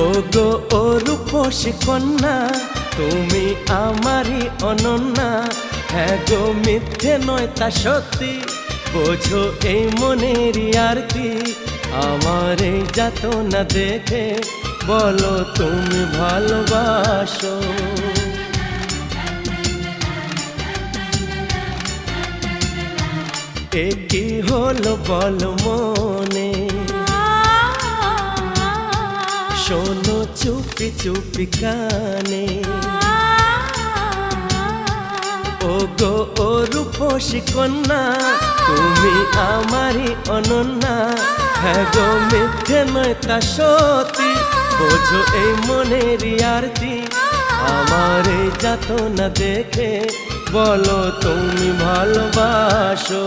ও গো ও রূপসী কন্যা, তুমি আমারই অনন্যা। হ্যাঁ গো মিথ্যে নয় তা সত্যি, বোঝো এই মনের আরতি। আমার এই যাতনা দেখে বলো তুমি ভালোবাসো। এ কি হলো বলো মনে, শোনো চুপি চুপি কানে। ও গো ও রূপসী কন্যা, তুমি আমারই অনন্যা। হ্যাঁ গো মিথ্যে নয় তা সত্যি, বোঝো এই মনের আরতি। আমার এই যাতনা দেখে বলো তুমি ভালোবাসো।